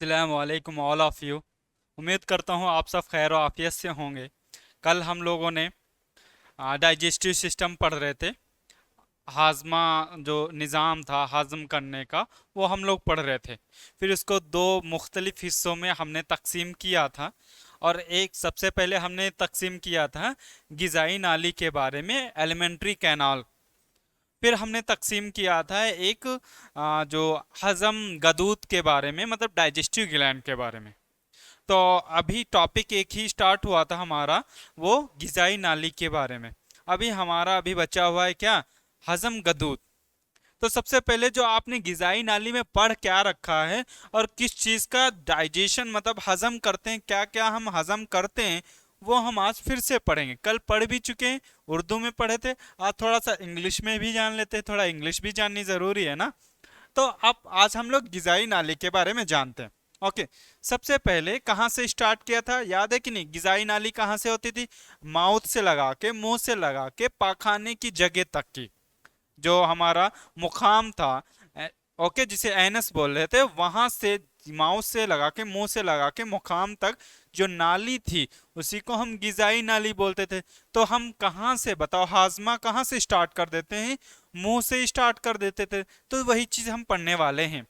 अस्सलाम वालेकुम all of you. उम्मीद करता हूँ आप सब खैर और आफियत से होंगे। कल हम लोगों ने डाइजेस्टिव सिस्टम पढ़ रहे थे। हाजमा जो निज़ाम था हाजम करने का, वो हम लोग पढ़ रहे थे। फिर इसको दो मुख्तलिफ हिस्सों में हमने तकसीम किया था। और एक सबसे पहले हमने तकसीम किया था गिज़ाई नाली के बारे में, एलिमेंट्री कैनाल। फिर हमने तकसीम किया था एक जो हजम गदूद के बारे में, मतलब डाइजेस्टिव ग्लैंड के बारे में। तो अभी टॉपिक एक ही स्टार्ट हुआ था हमारा, वो गिजाई नाली के बारे में। अभी बचा हुआ है क्या, हजम गदूद। तो सबसे पहले जो आपने गिजाई नाली में पढ़ क्या रखा है और किस चीज़ का डाइजेशन मतलब हजम करते हैं, क्या क्या हम हजम करते हैं, वो हम आज फिर से पढ़ेंगे। कल पढ़ भी चुके हैं, उर्दू में पढ़े थे। आज थोड़ा सा इंग्लिश में भी जान लेते हैं, थोड़ा इंग्लिश भी जाननी ज़रूरी है ना। तो अब आज हम लोग गिजाई नाली के बारे में जानते हैं। ओके। सबसे पहले कहाँ से स्टार्ट किया था, याद है कि नहीं? गिजाई नाली कहाँ से होती थी? माउथ से लगा के, मुंह से लगा के पाखाने की जगह तक की, जो हमारा मुखाम था, ओके, जिसे एनस बोल रहे थे, वहां से माउथ से लगा के, मुंह से लगा के मुखाम तक जो नाली थी, उसी को हम गिजाई नाली बोलते थे। तो हम कहाँ से, बताओ, हाजमा कहाँ से स्टार्ट कर देते हैं? मुंह से स्टार्ट कर देते थे। तो वही चीज हम पढ़ने वाले हैं।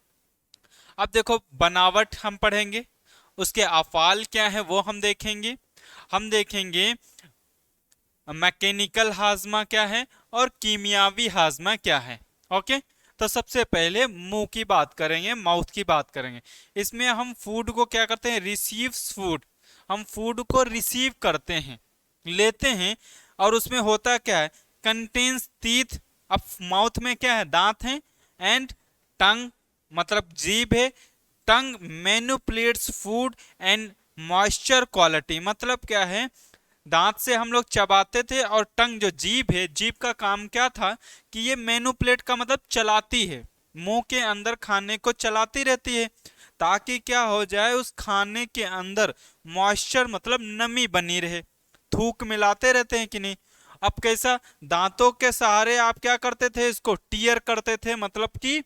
अब देखो, बनावट हम पढ़ेंगे, उसके अफाल क्या है वो हम देखेंगे। हम देखेंगे मैकेनिकल हाजमा क्या है और कीमियावी हाजमा क्या है। ओके। तो सबसे पहले मुंह की बात करेंगे, माउथ की बात करेंगे। इसमें हम फूड को क्या करते हैं, रिसीव्स फूड। हम फूड को रिसीव करते हैं, लेते हैं। और उसमें होता क्या है, कंटेन्स टीथ। अब माउथ में क्या है, दांत हैं। एंड टंग मतलब जीभ है। Tongue manipulates food and moisture quality, मतलब क्या है, दांत से हम लोग चबाते थे, और टंग जो जीभ है, जीभ का काम क्या था कि ये मैनिपुलेट का मतलब चलाती है, मुंह के अंदर खाने को चलाती रहती है, ताकि क्या हो जाए, उस खाने के अंदर मॉइस्चर मतलब नमी बनी रहे। थूक मिलाते रहते हैं कि नहीं? अब कैसा, दांतों के सहारे आप क्या करते थे, इसको टीयर करते थे, मतलब कि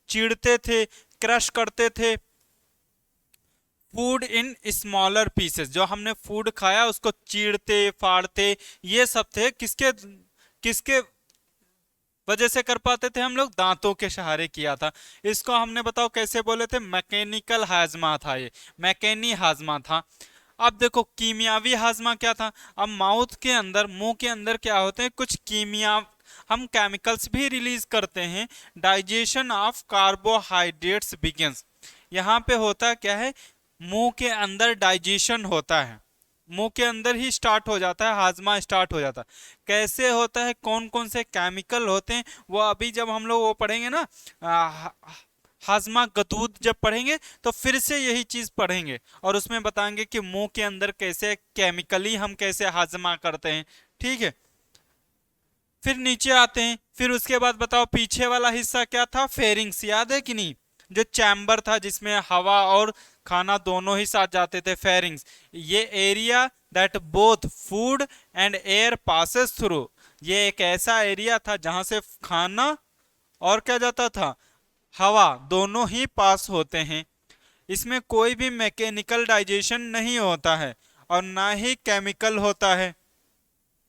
चीरते थे, क्रश करते थे। फूड इन स्मॉलर पीसेस, जो हमने फूड खाया उसको चीरते फाड़ते, ये सब थे किसके किसके वजह से कर पाते थे हम लोग? दांतों के सहारे किया था। इसको हमने बताओ कैसे बोले थे, मैकेनिकल हाजमा था, ये मैकेनी हाजमा था। अब देखो कीमियावी हाजमा क्या था। अब माउथ के अंदर, मुंह के अंदर क्या होते हैं, कुछ कीमिया, हम केमिकल्स भी रिलीज करते हैं। Digestion of carbohydrates begins. यहाँ पे होता क्या है, मुंह के अंदर डाइजेशन होता है, मुंह के अंदर ही स्टार्ट हो जाता है, हाजमा स्टार्ट हो जाता है। कैसे होता है, कौन कौन से केमिकल होते हैं, वो अभी जब हम लोग वो पढ़ेंगे ना, हाजमा गदूद जब पढ़ेंगे, तो फिर से यही चीज पढ़ेंगे और उसमें बताएंगे कि मुंह के अंदर कैसे केमिकली हम कैसे हाजमा करते हैं। ठीक है। फिर नीचे आते हैं, फिर उसके बाद बताओ पीछे वाला हिस्सा क्या था, फेरिंग्स, याद है कि नहीं? जो चैम्बर था जिसमें हवा और खाना दोनों ही साथ जाते थे, फेरिंग्स। ये area that both food and air passes through, ये एक ऐसा एरिया था जहां से खाना और क्या जाता था, हवा, दोनों ही पास होते हैं। इसमें कोई भी मैकेनिकल डाइजेशन नहीं होता है और ना ही केमिकल होता है।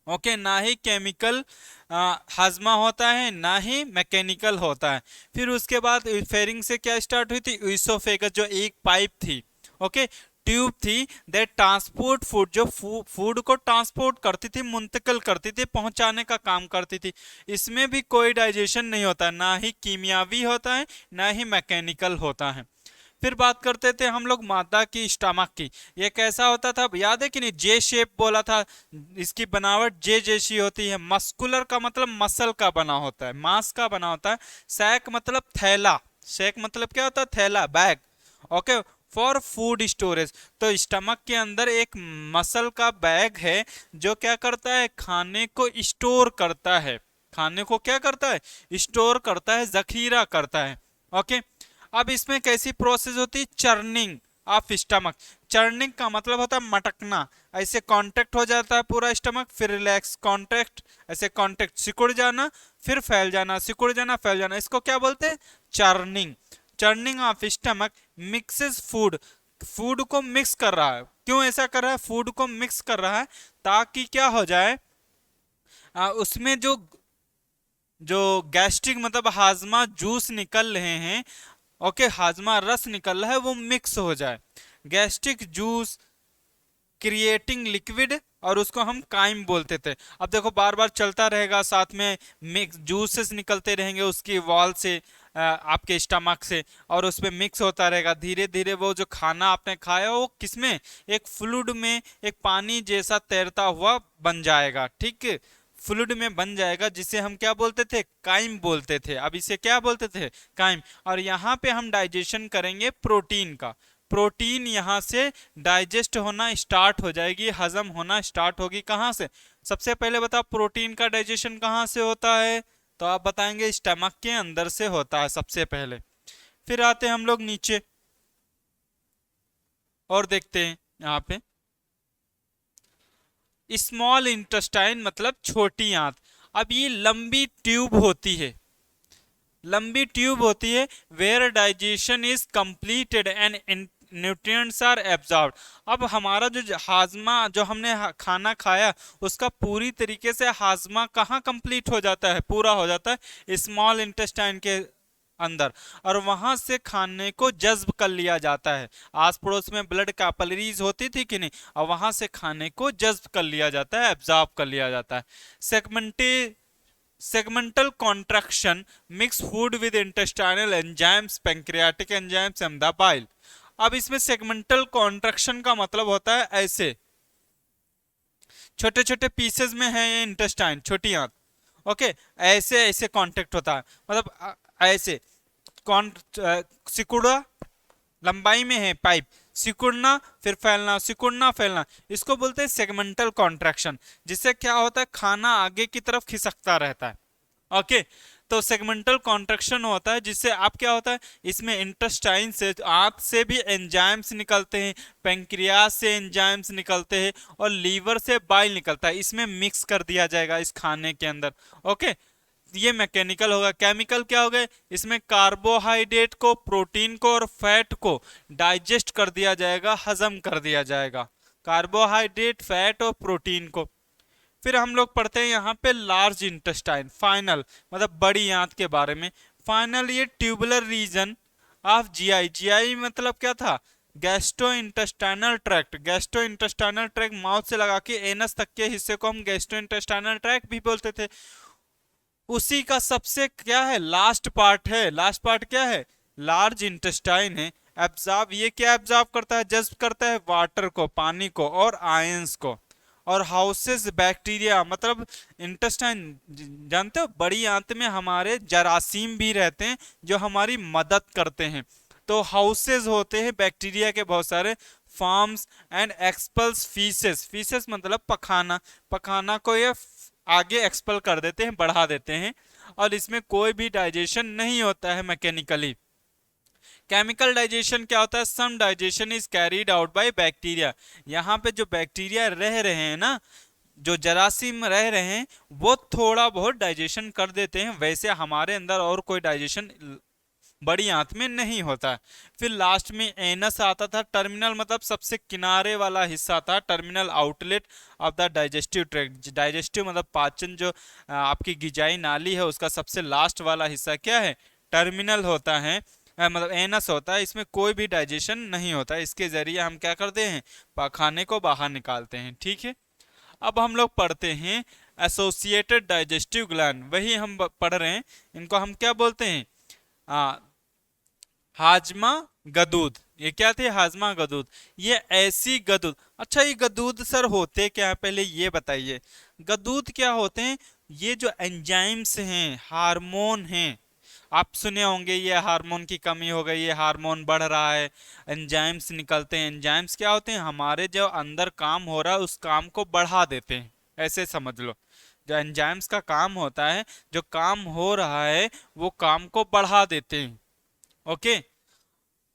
ओके, ना ही केमिकल हाजमा होता है, ना ही मैकेनिकल होता है। फिर उसके बाद फेरिंग से क्या स्टार्ट हुई थी, ईसोफेगस, जो एक पाइप थी, ओके, ट्यूब थी, दैट ट्रांसपोर्ट फूड, जो फूड को ट्रांसपोर्ट करती थी, मुंतकिल करती थी, पहुंचाने का काम करती थी। इसमें भी कोई डाइजेशन नहीं होता, ना ही कीमियावी होता है, ना ही मैकेनिकल होता है। फिर बात करते थे हम लोग मादा की, स्टमक की। ये कैसा होता था, याद है कि नहीं? जे शेप बोला था, इसकी बनावट जे जैसी होती है। मस्कुलर का मतलब मसल का बना होता है, मांस का बना होता है। सैक मतलब थैला, सैक मतलब क्या होता है, थैला, bag. Okay, for food storage. तो स्टमक के अंदर एक मसल का बैग है, जो क्या करता है, खाने को स्टोर करता है, खाने को क्या करता है, स्टोर करता है, जखीरा करता है। ओके। अब इसमें कैसी प्रोसेस होती है, चर्निंग ऑफ स्टमक। चर्निंग का मतलब होता है मटकना, ऐसे कांटेक्ट हो जाता है पूरा स्टमक, फिर रिलैक्स, कांटेक्ट, ऐसे कांटेक्ट, सिकुड़ जाना, फिर फैल जाना, सिकुड़ जाना, फैल जाना, इसको क्या बोलते हैं, churning. Churning of stomach mixes food, food को मिक्स कर रहा है। क्यों ऐसा कर रहा है? फूड को मिक्स कर रहा है ताकि क्या हो जाए, उसमें जो जो गैस्ट्रिक मतलब हाजमा जूस निकल रहे हैं, ओके, हाजमा रस निकल रहा है, वो मिक्स हो जाए। गैस्ट्रिक जूस क्रिएटिंग लिक्विड, और उसको हम काइम बोलते थे। अब देखो बार बार चलता रहेगा, साथ में मिक्स जूसेस निकलते रहेंगे उसकी वॉल से, आपके स्टमक से, और उसमें मिक्स होता रहेगा। धीरे धीरे वो जो खाना आपने खाया वो किसमें, एक फ्लूइड में, एक पानी जैसा तैरता हुआ बन जाएगा, ठीक, फ्लूइड में बन जाएगा, जिसे हम क्या बोलते थे, काइम बोलते थे। अब इसे क्या बोलते थे, काइम। और यहाँ पे हम डाइजेशन करेंगे प्रोटीन का। प्रोटीन यहाँ से डाइजेस्ट होना स्टार्ट हो जाएगी, हजम होना स्टार्ट होगी। कहाँ से? सबसे पहले बताओ प्रोटीन का डाइजेशन कहाँ से होता है? तो आप बताएंगे स्टमक के अंदर से होता है सबसे पहले। फिर आते हैं हम लोग नीचे और देखते हैं यहाँ पे स्मॉल इंटेस्टाइन मतलब छोटी आंत। अब ये लंबी ट्यूब होती है, लंबी ट्यूब होती है, where digestion is completed and nutrients are absorbed. अब हमारा जो हाजमा, जो हमने खाना खाया, उसका पूरी तरीके से हाजमा कहाँ कंप्लीट हो जाता है, पूरा हो जाता है स्मॉल इंटेस्टाइन के अंदर, और वहां से खाने को जज्ब कर लिया जाता है। आस पड़ोस में ब्लड कैपिलरीज होती थी कि नहीं, और वहां से खाने को जज्ब कर लिया जाता है, एब्जॉर्ब कर लिया जाता है। Segmental contraction mix food with intestinal enzymes, pancreatic enzymes and the bile. अब इसमें सेगमेंटल कॉन्ट्रैक्शन का मतलब होता है ऐसे छोटे छोटे पीसेस में है ये इंटेस्टाइन, छोटी आंत, ओके, ऐसे ऐसे कांटेक्ट होता है, मतलब ऐसे कौन, सिकुड़ा लंबाई में है पाइप, सिकुड़ना फिर फैलना, सिकुड़ना फैलना, इसको बोलते हैं सेगमेंटल कॉन्ट्रैक्शन। जिससे क्या होता है, खाना आगे की तरफ खिसकता रहता है, ओके। तो सेगमेंटल कॉन्ट्रैक्शन होता है, जिससे आप क्या होता है, इसमें इंटेस्टाइन से, आंत से भी एंजाइम्स निकलते हैं, पेंक्रियास से एंजाइम्स निकलते हैं, और लीवर से बाइल निकलता है, इसमें मिक्स कर दिया जाएगा इस खाने के अंदर, ओके। ये मैकेनिकल होगा। केमिकल क्या हो गए, इसमें कार्बोहाइड्रेट को, प्रोटीन को और फैट को डाइजेस्ट कर दिया जाएगा, हजम कर दिया जाएगा, कार्बोहाइड्रेट, फैट और प्रोटीन को। फिर हम लोग पढ़ते हैं यहाँ पे लार्ज इंटेस्टाइन, फाइनल मतलब बड़ी आंत के बारे में। फाइनल ये tubular region of GI, GI मतलब क्या था, gastrointestinal tract. Gastrointestinal tract mouth से लगा के एनस तक के हिस्से को हम गैस्ट्रो इंटेस्टाइनल ट्रैक्ट भी बोलते थे। उसी का सबसे क्या है, लास्ट पार्ट है। लास्ट पार्ट क्या है, लार्ज इंटेस्टाइन है। एब्जॉर्ब, ये क्या एब्जॉर्ब करता है, जज्ब करता है वाटर को, पानी को और आयंस को। और हाउसेस बैक्टीरिया, मतलब इंटेस्टाइन जानते हो, बड़ी आंत में हमारे जरासीम भी रहते हैं जो हमारी मदद करते हैं। तो हाउसेस होते हैं बैक्टीरिया के बहुत सारे, farms and XPulse faeces, faeces मतलब पखाना, पखाना को ये आगे एक्सपेल कर देते हैं, बढ़ा देते हैं, और इसमें कोई भी डाइजेशन नहीं होता है मैकेनिकली। केमिकल डाइजेशन क्या होता है, some digestion is carried out by bacteria. यहाँ पे जो बैक्टीरिया रह रहे हैं ना, जो जरासीम रह रहे हैं, वो थोड़ा बहुत डाइजेशन कर देते हैं, वैसे हमारे अंदर और कोई डाइजेशन बड़ी आंत में नहीं होता है। फिर लास्ट में एनस आता था, टर्मिनल मतलब सबसे किनारे वाला हिस्सा था, terminal outlet of the digestive tract. Digestive मतलब पाचन, जो आपकी गिजाई नाली है, उसका सबसे लास्ट वाला हिस्सा क्या है, टर्मिनल होता है, मतलब एनस होता है। इसमें कोई भी डाइजेशन नहीं होता, इसके जरिए हम क्या करते हैं, खाने को बाहर निकालते हैं, ठीक है। अब हम लोग पढ़ते हैं एसोसिएटेड डाइजेस्टिव ग्लैंड, वही हम पढ़ रहे हैं। इनको हम क्या बोलते हैं, हाजमा गदूद। ये क्या थे, हाजमा गदूद। ये ऐसी गदूद, अच्छा ये गदूद सर होते क्या है, पहले ये बताइए। गदूद क्या होते हैं, ये जो एंजाइम्स हैं, हार्मोन हैं, आप सुने होंगे ये हार्मोन की कमी हो गई, ये हार्मोन बढ़ रहा है, एंजाइम्स निकलते हैं। एंजाइम्स क्या होते हैं, हमारे जो अंदर काम हो रहा है उस काम को बढ़ा देते हैं, ऐसे समझ लो। जो एंजाइम्स का काम होता है, जो काम हो रहा है वो काम को बढ़ा देते हैं, ओके।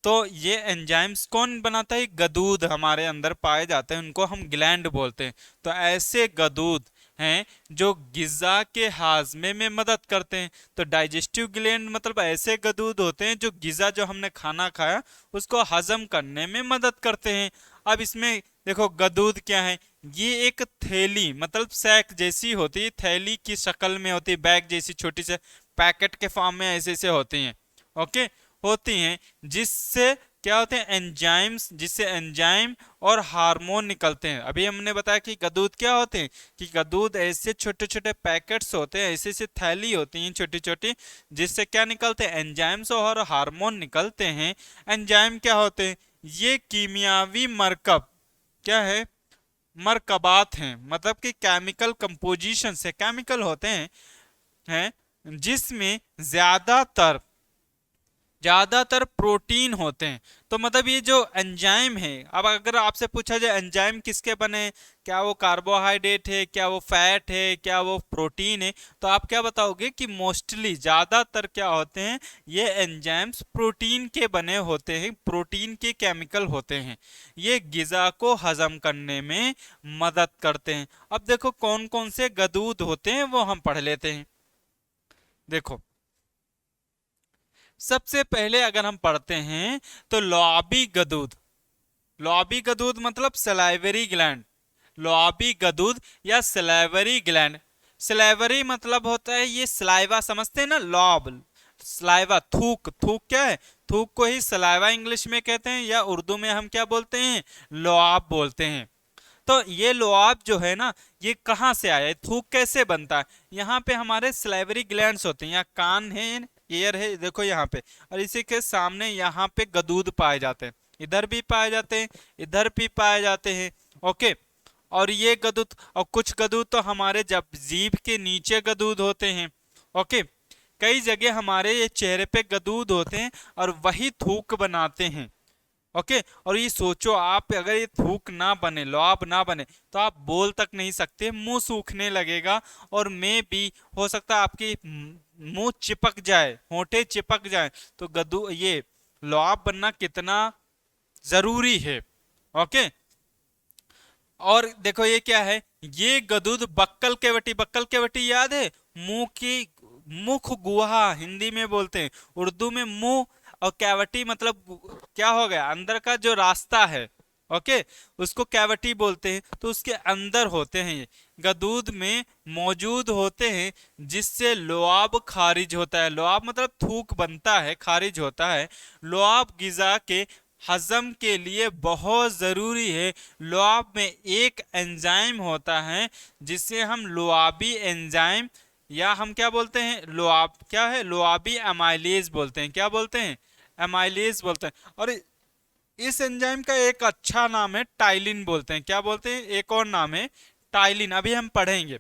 तो ये एंजाइम्स कौन बनाता है, गदूद हमारे अंदर पाए जाते हैं, उनको हम ग्लैंड बोलते हैं। तो ऐसे गदूद हैं जो गिजा के हाजमे में मदद करते हैं। तो डाइजेस्टिव ग्लैंड मतलब ऐसे गदूद होते हैं जो गिजा, जो हमने खाना खाया उसको हजम करने में मदद करते हैं। अब इसमें देखो गदूद क्या है, ये एक थैली मतलब सैक जैसी होती है, थैली की शक्ल में होती है, बैग जैसी छोटी से पैकेट के फॉर्म में ऐसे ऐसे होती हैं। ओके, होती हैं जिससे क्या होते हैं एंजाइम्स, जिससे एंजाइम और हार्मोन निकलते हैं। अभी हमने बताया कि गदूद क्या होते हैं, कि गदूद ऐसे छोटे छोटे पैकेट्स होते हैं, ऐसे ऐसे थैली होती हैं छोटी छोटी, जिससे क्या निकलते हैं एंजाइम्स और हार्मोन निकलते हैं। एंजाइम क्या होते हैं, ये कीमियावी मरकब क्या है, मरकबात हैं, मतलब कि केमिकल कंपोजिशन से केमिकल होते हैं जिसमें ज्यादातर प्रोटीन होते हैं। तो मतलब ये जो एंजाइम है, अब अगर आपसे पूछा जाए एंजाइम किसके बने, क्या वो कार्बोहाइड्रेट है, क्या वो फैट है, क्या वो प्रोटीन है, तो आप क्या बताओगे कि मोस्टली ज्यादातर क्या होते हैं, ये एंजाइम्स प्रोटीन के बने होते हैं, प्रोटीन के केमिकल होते हैं। ये गिजा को हजम करने में मदद करते हैं। अब देखो कौन कौन से गदूद होते हैं वो हम पढ़ लेते हैं। देखो सबसे पहले अगर हम पढ़ते हैं तो लुआबी गदूद, लुआबी गदूद मतलब सलाइवरी ग्लैंड, लुआबी गदूद या सलाइवरी ग्लैंड। सलाइवरी मतलब होता है ये सलाइवा, समझते हैं ना, लॉब सलाइवा, थूक, थूक क्या है, थूक को ही सलाइवा इंग्लिश में कहते हैं, या उर्दू में हम क्या बोलते हैं, लुआब बोलते हैं। तो ये लुआब जो है ना, ये कहाँ से आया है, थूक कैसे बनता है, यहाँ पे हमारे सलाइवरी ग्लैंड्स होते हैं, यहाँ कान है, ईयर है, देखो यहाँ पे, और इसी के सामने यहाँ पे गदूद पाए जाते हैं, इधर भी पाए जाते हैं, इधर भी पाए जाते हैं। ओके, और ये गदूद, और कुछ गदूद तो हमारे जब जीभ के नीचे गदूद होते हैं। ओके, कई जगह हमारे ये चेहरे पे गदूद होते हैं और वही थूक बनाते हैं। ओके, और ये सोचो आप अगर ये थूक ना बने, लुआब ना बने, तो आप बोल तक नहीं सकते, मुंह सूखने लगेगा, और में भी हो सकता है आपकी मुंह चिपक जाए, होंठे चिपक जाए। तो गदू ये लुआब बनना कितना जरूरी है। ओके, और देखो ये क्या है, ये गदूद बक्कल केवटी, बक्कल केवटी याद है, मुंह की, मुख गुहा हिंदी में बोलते हैं, उर्दू में मुंह, और कैविटी मतलब क्या हो गया, अंदर का जो रास्ता है। ओके, उसको कैविटी बोलते हैं, तो उसके अंदर होते हैं ये गदूद में मौजूद होते हैं, जिससे लुआब खारिज होता है। लुआब मतलब थूक बनता है, खारिज होता है। लुआब गिजा के हजम के लिए बहुत ज़रूरी है। लुआब में एक एंजाइम होता है जिसे हम लुआबी एंजाइम, या हम क्या बोलते हैं, लुआब क्या है, लुआबी एमाइलेज बोलते हैं। क्या बोलते हैं, एमाइलेज बोलते हैं। और इस एंजाइम का एक अच्छा नाम है टाइलिन बोलते हैं। क्या बोलते हैं, एक और नाम है टाइलिन, अभी हम पढ़ेंगे।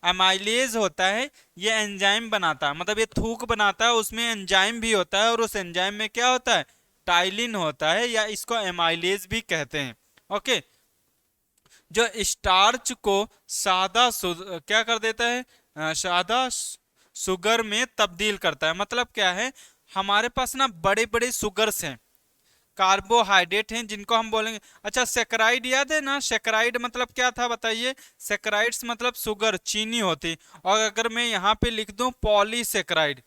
एमाइलेज होता है, ये एंजाइम बनाता है, मतलब ये थूक बनाता है, उसमें एंजाइम भी होता है, और उस एंजाइम में क्या होता है, टाइलिन होता है, या इसको एमाइलेज भी कहते हैं। ओके, जो स्टार्च को क्या कर देता है, सादा शुगर में तब्दील करता है। मतलब क्या है, हमारे पास ना बड़े बड़े शुगर्स हैं, कार्बोहाइड्रेट हैं, जिनको हम बोलेंगे, अच्छा सेक्राइड याद है ना, सेक्राइड मतलब क्या था बताइए, सेक्राइड्स मतलब शुगर, चीनी होती। और अगर मैं यहाँ पे लिख दूं पॉलीसेक्राइड,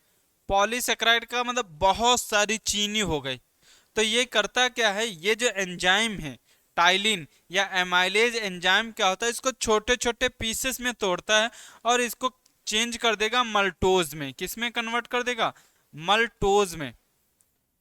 पॉलीसेक्राइड का मतलब बहुत सारी चीनी हो गई। तो ये करता क्या है, ये जो एंजाइम है टाइलिन या एमाइलेज एंजाइम क्या होता है, इसको छोटे छोटे पीसेस में तोड़ता है, और इसको चेंज कर देगा मल्टोज में। किस में कन्वर्ट कर देगा, मल्टोज में,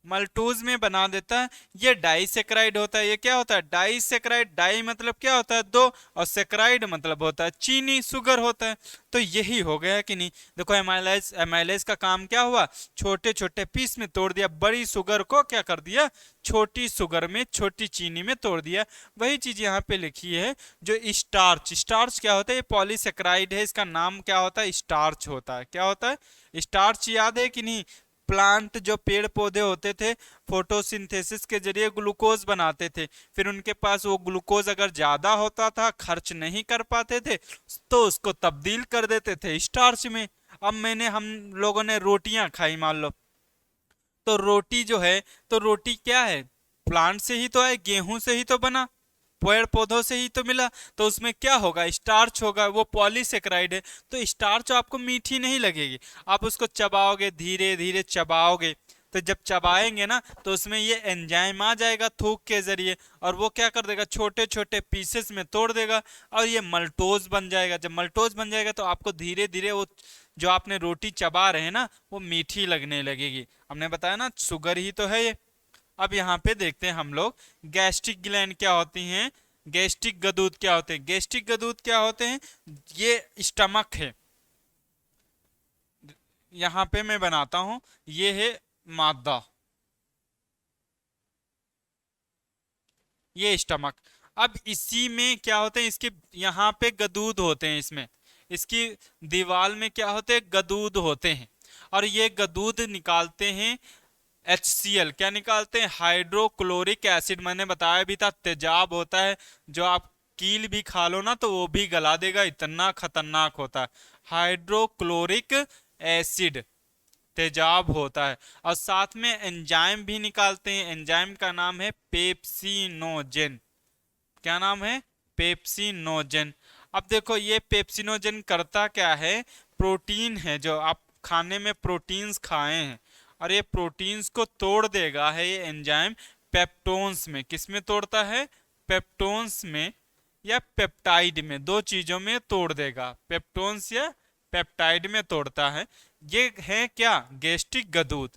मल्टोज में बना देता है। ये डाइसेक्राइड होता है। ये क्या होता है, डाइसेक्राइड, डाई मतलब क्या होता है, दो, और सेक्राइड मतलब होता है चीनी, शुगर होता है। तो यही हो गया कि नहीं, देखो एमाइलेज, एमाइलेज का काम क्या हुआ, छोटे छोटे पीस में तोड़ दिया, बड़ी शुगर को क्या कर दिया, छोटी शुगर में, छोटी चीनी में तोड़ दिया। वही चीज यहाँ पे लिखी है। जो स्टार्च, स्टार्च क्या होता है, ये पॉलीसेक्राइड है, इसका नाम क्या होता है, स्टार्च होता है। क्या होता है, स्टार्च, याद है कि नहीं, प्लांट जो पेड़ पौधे होते थे फोटोसिंथेसिस के जरिए ग्लूकोज बनाते थे, फिर उनके पास वो ग्लूकोज अगर ज्यादा होता था, खर्च नहीं कर पाते थे, तो उसको तब्दील कर देते थे स्टार्च में। अब हम लोगों ने रोटियां खाई मान लो, तो रोटी जो है, तो रोटी क्या है, प्लांट से ही तो है, गेहूं से ही तो बना, पेड़ पौधों से ही तो मिला, तो उसमें क्या होगा, स्टार्च होगा, वो पॉलीसेकेराइड है, तो स्टार्च आपको मीठी नहीं लगेगी। आप उसको चबाओगे, धीरे धीरे चबाओगे, तो जब चबाएंगे ना तो उसमें ये एंजाइम आ जाएगा थूक के जरिए, और वो क्या कर देगा, छोटे छोटे पीसेस में तोड़ देगा, और ये मल्टोज बन जाएगा। जब मल्टोज बन जाएगा तो आपको धीरे धीरे वो जो आपने रोटी चबा रहे हैं ना वो मीठी लगने लगेगी। हमने बताया ना शुगर ही तो है ये। अब यहाँ पे देखते हैं हम लोग गैस्ट्रिक ग्लैंड क्या होती हैं, गैस्ट्रिक गदूद क्या होते हैं। गैस्ट्रिक गदूद क्या होते हैं, ये स्टमक है, यहाँ पे मैं बनाता हूं, ये है मादा, ये स्टमक। अब इसी में क्या होते हैं, इसके यहाँ पे गदूद होते हैं, इसमें इसकी दीवार में क्या होते हैं, गदूद होते हैं, और ये गदूद निकालते हैं HCl, क्या निकालते हैं, हाइड्रोक्लोरिक एसिड। मैंने बताया भी था तेजाब होता है, जो आप कील भी खा लो ना तो वो भी गला देगा, इतना खतरनाक होता है। हाइड्रोक्लोरिक एसिड तेजाब होता है, और साथ में एंजाइम भी निकालते हैं। एंजाइम का नाम है पेप्सिनोजेन। क्या नाम है, पेप्सिनोजेन। अब देखो ये पेप्सिनोजेन करता क्या है, प्रोटीन है, जो आप खाने में प्रोटीन्स खाए हैं, और ये प्रोटीन्स को तोड़ देगा है ये एंजाइम पेप्टोन्स में। किस में तोड़ता है, पेप्टोन्स में या पेप्टाइड में, दो चीजों में तोड़ देगा, पेप्टोन्स या पेप्टाइड में तोड़ता है। ये है क्या, गैस्ट्रिक गदूद।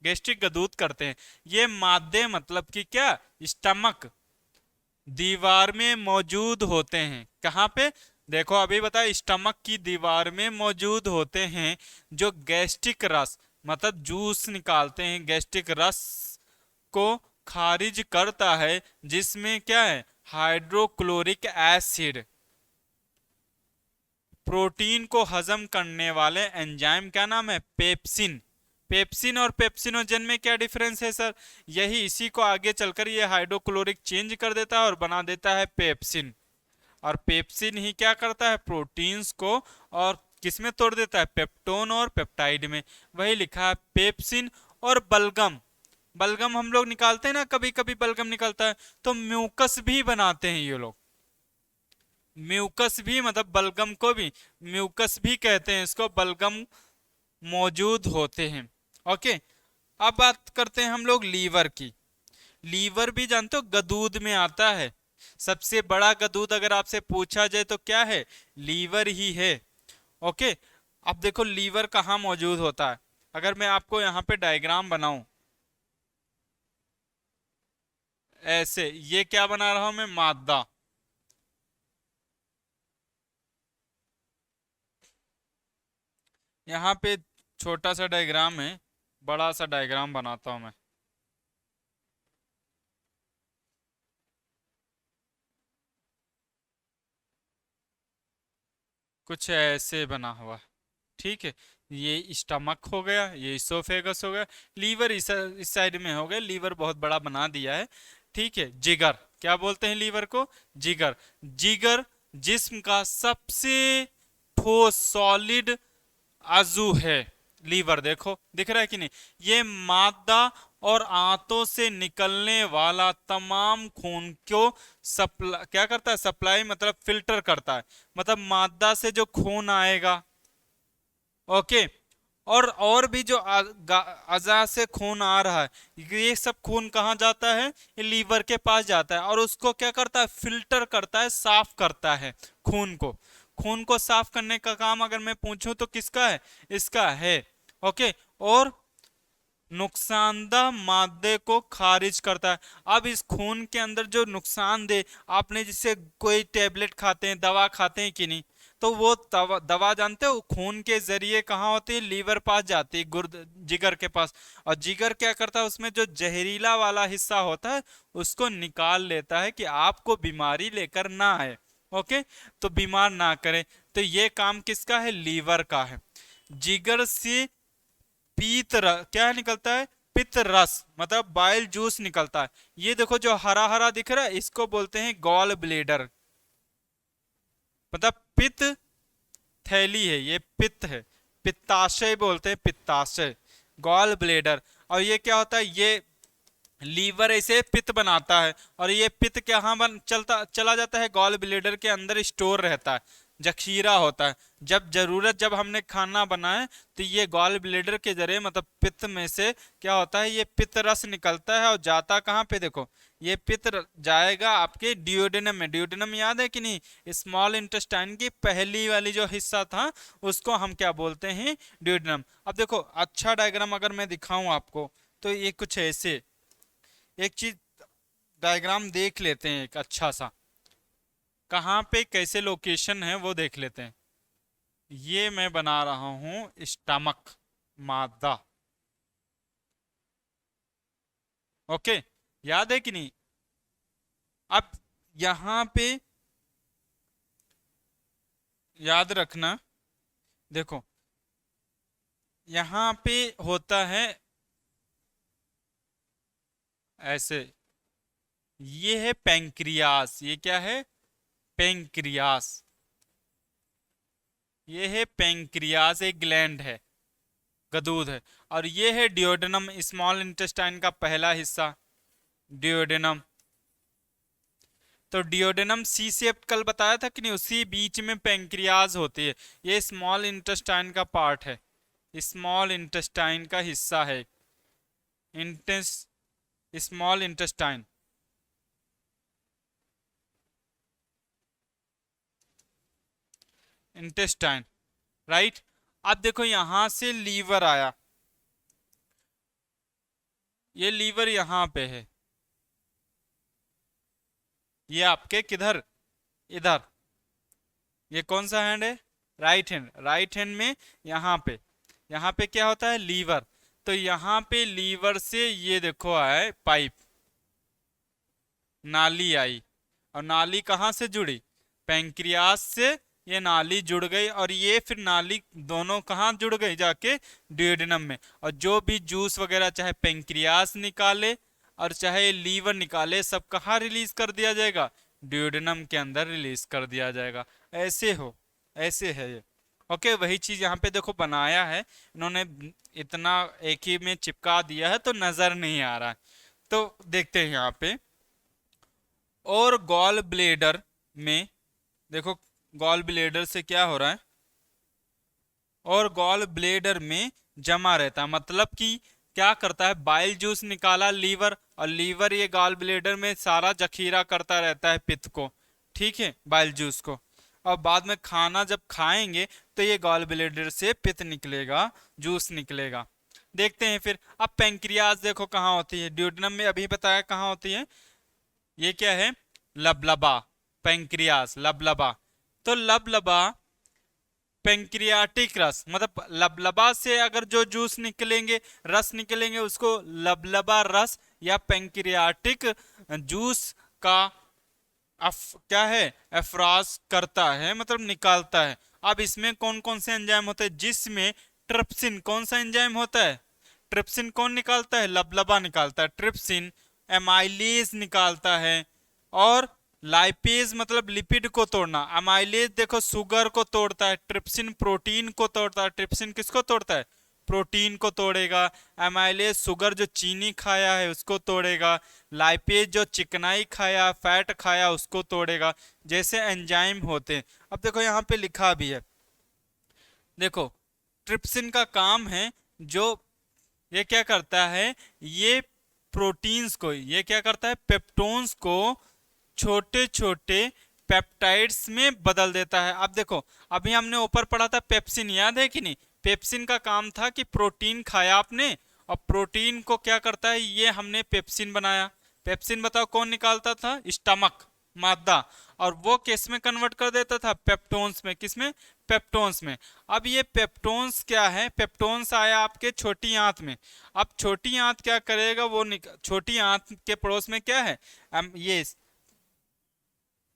गैस्ट्रिक गदूद करते हैं ये मादे, मतलब कि क्या, स्टमक दीवार में मौजूद होते हैं। कहाँ पे, देखो अभी बताया, स्टमक की दीवार में मौजूद होते हैं, जो गैस्ट्रिक रस मतलब जूस निकालते हैं, गैस्ट्रिक रस को खारिज करता है, जिसमें क्या है, हाइड्रोक्लोरिक एसिड। प्रोटीन को हजम करने वाले एंजाइम का नाम है पेप्सिन। पेप्सिन और पेप्सिनोजेन में क्या डिफरेंस है सर, यही इसी को आगे चलकर ये हाइड्रोक्लोरिक चेंज कर देता है और बना देता है पेप्सिन। और पेप्सिन ही क्या करता है, प्रोटीन्स को और किसमें तोड़ देता है, पेप्टोन और पेप्टाइड में। वही लिखा है पेप्सिन। और बलगम, बलगम हम लोग निकालते हैं ना, कभी कभी बलगम निकलता है, तो म्यूकस भी बनाते हैं ये लोग। म्यूकस भी मतलब बलगम को भी म्यूकस भी कहते हैं, इसको बलगम मौजूद होते हैं। ओके, अब बात करते हैं हम लोग लीवर की। लीवर भी जानते हो गदूद में आता है। सबसे बड़ा गदूद अगर आपसे पूछा जाए तो क्या है, लीवर ही है। ओके, अब देखो लीवर कहाँ मौजूद होता है। अगर मैं आपको यहाँ पे डायग्राम बनाऊं ऐसे, ये क्या बना रहा हूं मैं, मादा। यहाँ पे छोटा सा डायग्राम है, बड़ा सा डायग्राम बनाता हूं मैं। कुछ ऐसे बना हुआ, ठीक है। ये स्टमक हो गया, ये इसोफेगस हो गया, लीवर इस साइड में हो गया, लीवर बहुत बड़ा बना दिया है, ठीक है। जिगर, क्या बोलते हैं लीवर को, जिगर। जिगर जिस्म का सबसे ठोस सॉलिड आजू है। लीवर देखो दिख रहा है कि नहीं, ये मादा और आंतों से निकलने वाला तमाम खून को सप्लाई क्या करता है, सप्लाई मतलब फिल्टर करता है, मतलब मादा से जो खून आएगा, ओके, और भी जो अज़ा से खून आ रहा है, ये सब खून कहाँ जाता है, ये लीवर के पास जाता है, और उसको क्या करता है, फिल्टर करता है, साफ करता है खून को। खून को साफ करने का काम अगर मैं पूछूं तो किसका है, इसका है। ओके, और नुकसानदेह मादे को खारिज करता है। अब इस खून के अंदर जो नुकसानदेह, आपने जिससे कोई टेबलेट खाते हैं, दवा खाते हैं कि नहीं, तो वो दवा जानते हो खून के जरिए कहाँ होती है, लीवर पास जाती है, गुर्द जिगर के पास। और जिगर क्या करता है, उसमें जो जहरीला वाला हिस्सा होता है उसको निकाल लेता है, कि आपको बीमारी लेकर ना आए, ओके, तो बीमार ना करे। तो ये काम किसका है, लीवर का है। जिगर से क्या निकलता है, पित्त रस मतलब बाइल जूस निकलता है। ये देखो जो हरा हरा दिख रहा है, इसको बोलते हैं गॉल ब्लेडर, मतलब पित्त थैली है, ये पित्त है, पित्ताशय बोलते हैं, पित्ताशय, गॉल ब्लेडर। और ये क्या होता है, ये लीवर ऐसे पित्त बनाता है, और ये पित्त कहाँ बन चलता चला जाता है, गॉल ब्लेडर के अंदर स्टोर रहता है, जखीरा होता है। जब जरूरत, जब हमने खाना बनाए, तो ये गॉल ब्लेडर के जरिए मतलब पित्त में से क्या होता है, ये पित्त रस निकलता है और जाता कहाँ पे, देखो ये पित्त जाएगा आपके डियोडेनम में। डियोडेनम याद है कि नहीं, स्मॉल इंटेस्टाइन की पहली वाली जो हिस्सा था उसको हम क्या बोलते हैं, डियोडेनम। अब देखो अच्छा डायग्राम अगर मैं दिखाऊं आपको, तो ये कुछ ऐसे एक चीज डायग्राम देख लेते हैं, एक अच्छा सा, कहाँ पे कैसे लोकेशन है वो देख लेते हैं। ये मैं बना रहा हूं स्टमक, मादा। ओके, याद है कि नहीं। अब यहां पे याद रखना, देखो यहां पे होता है ऐसे, ये है पेंक्रियास, ये क्या है, पेंक्रियास। ये है पेंक्रियास, एक ग्लैंड है, गदूद है। और ये है डियोडेनम, स्मॉल इंटेस्टाइन का पहला हिस्सा, डियोडेनम। तो डियोडेनम सी शेप कल बताया था कि नहीं, उसी बीच में पेंक्रियाज होती है। ये स्मॉल इंटेस्टाइन का पार्ट है, स्मॉल इंटेस्टाइन का हिस्सा है, इंटेस स्मॉल इंटेस्टाइन। Intestine, right. अब देखो यहां से लीवर आया, ये लीवर यहां पे है, ये आपके किधर, इधर। ये कौन सा हैंड है, राइट हैंड। राइट हैंड में यहाँ पे क्या होता है, लीवर। तो यहाँ पे लीवर से ये देखो आए पाइप, नाली आई, और नाली कहाँ से जुड़ी, पेंक्रियास से ये नाली जुड़ गई, और ये फिर नाली दोनों कहाँ जुड़ गई, जाके डियोडेनम में। और जो भी जूस वगैरह चाहे पेंक्रियास निकाले और चाहे लीवर निकाले, सब कहाँ रिलीज कर दिया जाएगा, डियोडेनम के अंदर रिलीज कर दिया जाएगा। ऐसे हो, ऐसे है ये। ओके, वही चीज यहाँ पे देखो बनाया है इन्होंने, इतना एक ही में चिपका दिया है तो नजर नहीं आ रहा है। तो देखते हैं यहाँ पे, और गॉल ब्लेडर में देखो, गॉल ब्लेडर से क्या हो रहा है, और गॉल ब्लेडर में जमा रहता है, मतलब कि क्या करता है, बाइल जूस निकाला लीवर, और लीवर ये गॉल ब्लेडर में सारा जखीरा करता रहता है पित्त को, ठीक है, बाइल जूस को। और बाद में खाना जब खाएंगे तो ये गॉल ब्लेडर से पित्त निकलेगा, जूस निकलेगा। देखते हैं फिर। अब पेंक्रियाज देखो कहाँ होती है, ड्यूडेनम में अभी बताया कहाँ होती है, ये क्या है, लबलबा, पेंक्रियास लबलबा। तो लबलबा पेंक्रियाटिक रस, मतलब लबलबा से अगर जो जूस निकलेंगे, रस निकलेंगे, उसको लबलबा रस या पेंक्रियाटिक जूस का क्या है, अफराज करता है, मतलब निकालता है। अब इसमें कौन कौन से एंजाइम होते हैं, जिसमें ट्रिप्सिन, कौन सा एंजाइम होता है, ट्रिप्सिन कौन निकालता है, लबलबा निकालता है, ट्रिप्सिन। एमाइलेज निकालता है, और लाइपेज मतलब लिपिड को तोड़ना, अमाइलेज देखो शुगर को तोड़ता है, ट्रिप्सिन प्रोटीन को तोड़ता है। ट्रिप्सिन किसको तोड़ता है, प्रोटीन को तोड़ेगा। एमाइलेज शुगर जो चीनी खाया है उसको तोड़ेगा। लाइपेज जो चिकनाई खाया, फैट खाया, उसको तोड़ेगा। जैसे एंजाइम होते हैं। अब देखो यहाँ पे लिखा भी है, देखो ट्रिप्सिन का काम है, जो ये क्या करता है, ये प्रोटीन्स को, ये क्या करता है, पेप्टोन्स को छोटे छोटे पेप्टाइड्स में बदल देता है। अब देखो, अभी हमने ऊपर पढ़ा था पेप्सिन, याद है कि नहीं, पेप्सिन का काम था कि प्रोटीन खाया आपने, और प्रोटीन को क्या करता है, ये हमने पेप्सिन बनाया। पेप्सिन बताओ कौन निकालता था, स्टमक, मादा। और वो किस में कन्वर्ट कर देता था, पेप्टोन्स में। किस में, पेप्टोन्स में। अब ये पेप्टोन्स क्या है, पेप्टोन्स आया आपके छोटी आंत में। अब छोटी आंत क्या करेगा, वो छोटी आंत के पड़ोस में क्या है, ये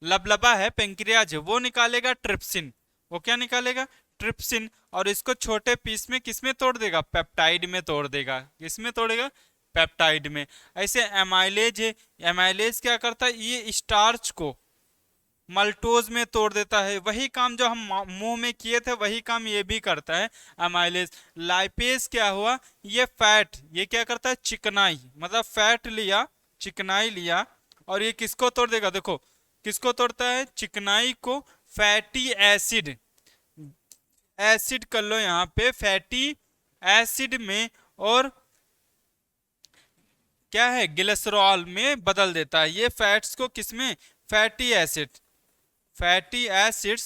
लबलबा है, पेंक्रियाज है, वो निकालेगा ट्रिप्सिन। वो क्या निकालेगा, ट्रिप्सिन। और इसको छोटे पीस में किस में तोड़ देगा, पेप्टाइड में तोड़ देगा। किस में तोड़ेगा, पेप्टाइड में। ऐसे एमाइलेज है, एमाइलेज क्या करता है, ये स्टार्च को, मल्टोज में तोड़ देता है। वही काम जो हम मुंह में किए थे वही काम ये भी करता है अमाइलेज। लाइपेज क्या हुआ, ये फैट, ये क्या करता है, चिकनाई, मतलब फैट लिया, चिकनाई लिया, और ये किसको तोड़ देगा, देखो किसको तोड़ता है, चिकनाई को, फैटी एसिड, एसिड कर लो यहाँ पे, फैटी एसिड में, और क्या है, ग्लिसरॉल में बदल देता है। ये फैट्स को किसमें, fatty acid, fatty acids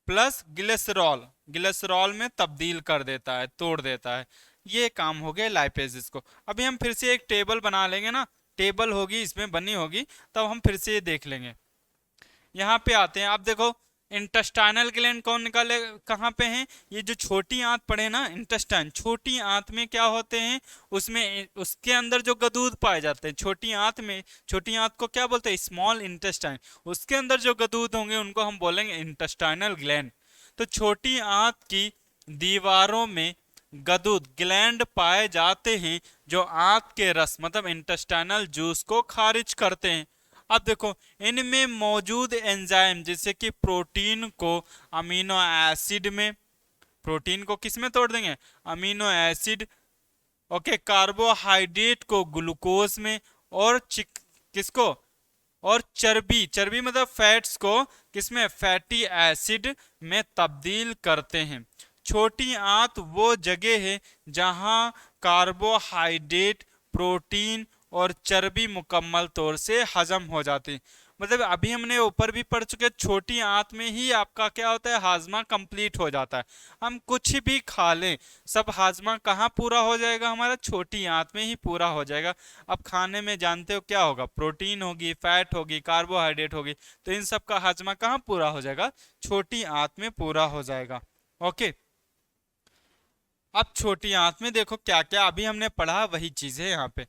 plus glycerol, glycerol में तब्दील कर देता है, तोड़ देता है। ये काम हो गया लाइपेजेस को। अभी हम फिर से एक टेबल बना लेंगे ना, टेबल होगी इसमें बनी होगी, तब हम फिर से ये देख लेंगे। यहाँ पे आते हैं, आप देखो इंटेस्टाइनल ग्लैंड कौन निकाले, कहाँ पे हैं, ये जो छोटी आंत पड़े ना, इंटेस्टाइन, छोटी आंत में क्या होते हैं, उसमें उसके अंदर जो गदूद पाए जाते हैं, छोटी आंत में, छोटी आंत को क्या बोलते हैं, स्मॉल इंटेस्टाइन, उसके अंदर जो गदूद होंगे उनको हम बोलेंगे इंटेस्टाइनल ग्लैंड। तो छोटी आंत की दीवारों में गदूद, ग्लैंड पाए जाते हैं जो आंत के रस मतलब इंटेस्टाइनल जूस को खारिज करते हैं। अब देखो इनमें मौजूद एंजाइम, जैसे कि प्रोटीन को अमीनो एसिड में, प्रोटीन को किस में तोड़ देंगे, अमीनो एसिड, ओके, कार्बोहाइड्रेट को ग्लूकोज में, और किसको, और चर्बी, चर्बी मतलब फैट्स को किसमें, फैटी एसिड में तब्दील करते हैं। छोटी आंत वो जगह है जहां कार्बोहाइड्रेट, प्रोटीन और चर्बी मुकम्मल तौर से हजम हो जाती। मतलब अभी हमने ऊपर भी पढ़ चुके, छोटी आंत में ही आपका क्या होता है, हाजमा कंप्लीट हो जाता है। हम कुछ भी खा लें, सब हाजमा कहाँ पूरा हो जाएगा, हमारा छोटी आंत में ही पूरा हो जाएगा। अब खाने में जानते हो क्या होगा, प्रोटीन होगी, फैट होगी, कार्बोहाइड्रेट होगी, तो इन सब का हाजमा कहाँ पूरा हो जाएगा, छोटी आंत में पूरा हो जाएगा। ओके, अब छोटी आंत में देखो क्या क्या अभी हमने पढ़ा, वही चीज है यहाँ पे।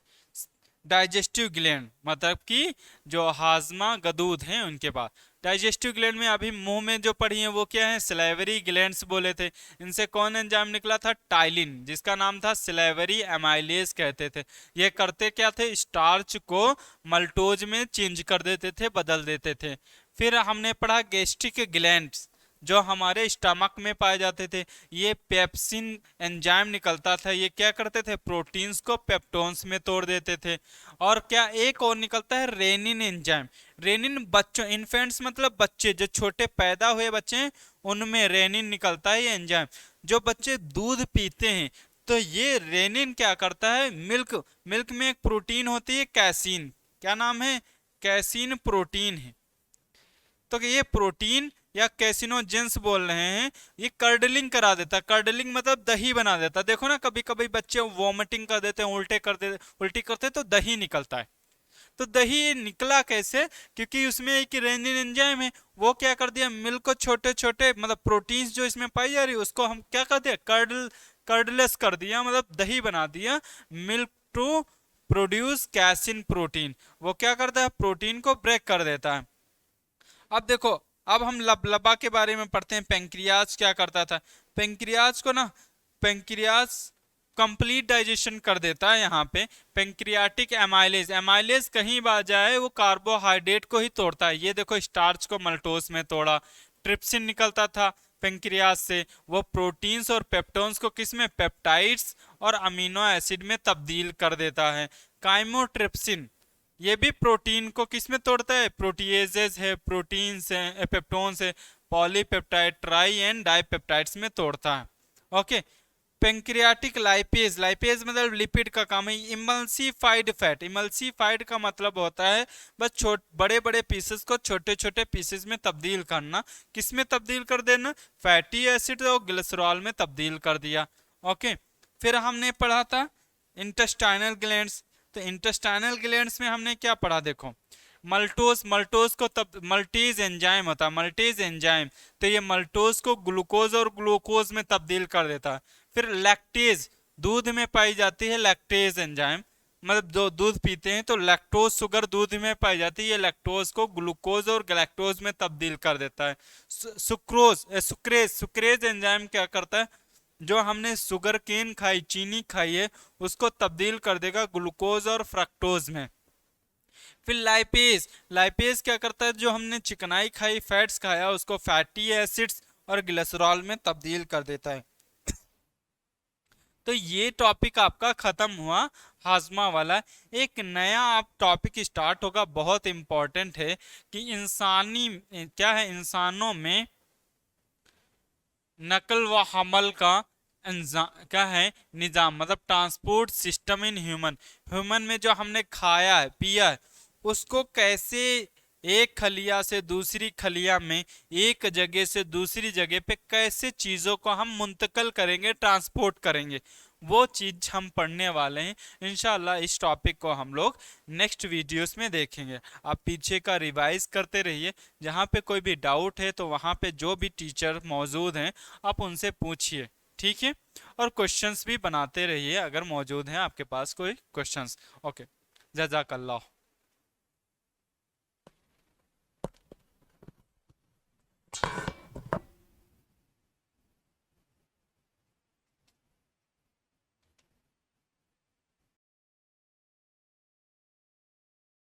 डाइजेस्टिव ग्लैंड मतलब कि जो हाजमा गदूद हैं उनके पास। डाइजेस्टिव ग्लैंड में अभी मुंह में जो पढ़ी है वो क्या है, सिलेवरी ग्लैंड्स बोले थे। इनसे कौन एंजाइम निकला था, टाइलिन, जिसका नाम था सिलेवरी एमाइलेज कहते थे। ये करते क्या थे, स्टार्च को मल्टोज में चेंज कर देते थे, बदल देते थे। फिर हमने पढ़ा गैस्ट्रिक ग्लैंड्स जो हमारे स्टमक में पाए जाते थे। ये पेप्सिन एंजाइम निकलता था, ये क्या करते थे, प्रोटीन्स को पेप्टोन्स में तोड़ देते थे। और क्या एक और निकलता है, रेनिन एंजाइम। रेनिन बच्चों, इन्फेंट्स मतलब बच्चे, जो छोटे पैदा हुए बच्चे हैं उनमें रेनिन निकलता है, ये एंजाइम। जो बच्चे दूध पीते हैं तो ये रेनिन क्या करता है, मिल्क, मिल्क में एक प्रोटीन होती है कैसीन, क्या नाम है, कैसीन प्रोटीन है। तो ये प्रोटीन या कैसिनोजेंस बोल रहे हैं, ये कर्डलिंग करा देता। कर्डलिंग मतलब दही बना देता। देखो ना कभी कभी बच्चे वॉमिटिंग कर देते हैं, उल्टे कर देते, उल्टी करते हैं तो दही निकलता है। तो दही निकला कैसे, क्योंकि उसमें एक रेनिन एंजाइम है, वो क्या कर दिया, मिल्क को छोटे छोटे मतलब प्रोटीन्स जो इसमें पाई जा रही है उसको हम क्या कर दिया, कर्डलेस कर दिया, मतलब दही बना दिया। Milk to produce casein protein, वो क्या करता है, प्रोटीन को ब्रेक कर देता है। अब देखो, अब हम लबलबा के बारे में पढ़ते हैं। पेंक्रियाज क्या करता था, पेंक्रियाज को ना, पेंक्रियाज कंप्लीट डाइजेशन कर देता है। यहाँ पे पेंक्रियाटिक एमाइलेज, एमाइलेज कहीं बार जाए वो कार्बोहाइड्रेट को ही तोड़ता है। ये देखो स्टार्च को मल्टोज में तोड़ा। ट्रिप्सिन निकलता था पेंक्रियाज से, वो प्रोटीन्स और पेप्टोन्स को किसमें, पेप्टाइड्स और अमीनो एसिड में तब्दील कर देता है। काइमोट्रिप्सिन ये भी प्रोटीन को किसमें तोड़ता है, प्रोटीएजेज है, प्रोटीन्स है, पेप्टोन्स है, पॉलीपेप्टाइड, ट्राई एंड डाइपेप्टाइड्स में तोड़ता है। ओके, पेंक्रियाटिक लाइपेज, लाइपेज मतलब लिपिड का काम है। इमल्सिफाइड फैट, इमल्सिफाइड का मतलब होता है बस बड़े बड़े पीसेस को छोटे छोटे पीसेस में तब्दील करना। किस में तब्दील कर देना, फैटी एसिड और ग्लिसरॉल में तब्दील कर दिया। ओके, फिर हमने पढ़ा था इंटेस्टाइनल ग्लैंड्स। तो इंटेस्टाइनल ग्लैंड्स में हमने क्या पढ़ा, देखो मल्टोज, मल्टोज को तब मल्टीज एंजाइम होता है, मल्टीज एंजाइम, तो ये मल्टोज को ग्लूकोज और ग्लूकोज में तब्दील कर देता है। फिर लैक्टेज, दूध में पाई जाती है लैक्टेज एंजाइम, मतलब जो दूध पीते हैं तो लैक्टोज शुगर दूध में पाई जाती है, ये लैक्टोज को ग्लूकोज और गैलेक्टोज में तब्दील कर देता है। सुक्रोज, सुक्रेज, सुक्रेज एंजाइम क्या करता है, जो हमने शुगर केन खाई, चीनी खाई है, उसको तब्दील कर देगा ग्लूकोज और फ्रक्टोज में। फिर लाइपेज, लाइपेज क्या करता है, जो हमने चिकनाई खाई, फैट्स खाया, उसको फैटी एसिड्स और ग्लिसरॉल में तब्दील कर देता है। तो ये टॉपिक आपका खत्म हुआ हाजमा वाला। एक नया आप टॉपिक स्टार्ट होगा, बहुत इंपॉर्टेंट है कि इंसानी क्या है, इंसानों में नकल व हमल का क्या है निजाम, मतलब transport system in human. Human में जो हमने खाया है पिया है उसको कैसे एक खलिया से दूसरी खलिया में, एक जगह से दूसरी जगह पे कैसे चीजों को हम मुंतकल करेंगे, ट्रांसपोर्ट करेंगे, वो चीज हम पढ़ने वाले हैं इंशाल्लाह। इस टॉपिक को हम लोग नेक्स्ट वीडियोस में देखेंगे। आप पीछे का रिवाइज करते रहिए, जहाँ पे कोई भी डाउट है तो वहाँ पे जो भी टीचर मौजूद हैं आप उनसे पूछिए, ठीक है। और क्वेश्चंस भी बनाते रहिए अगर मौजूद हैं आपके पास कोई क्वेश्चंस। ओके, जज़ाकल्लाह।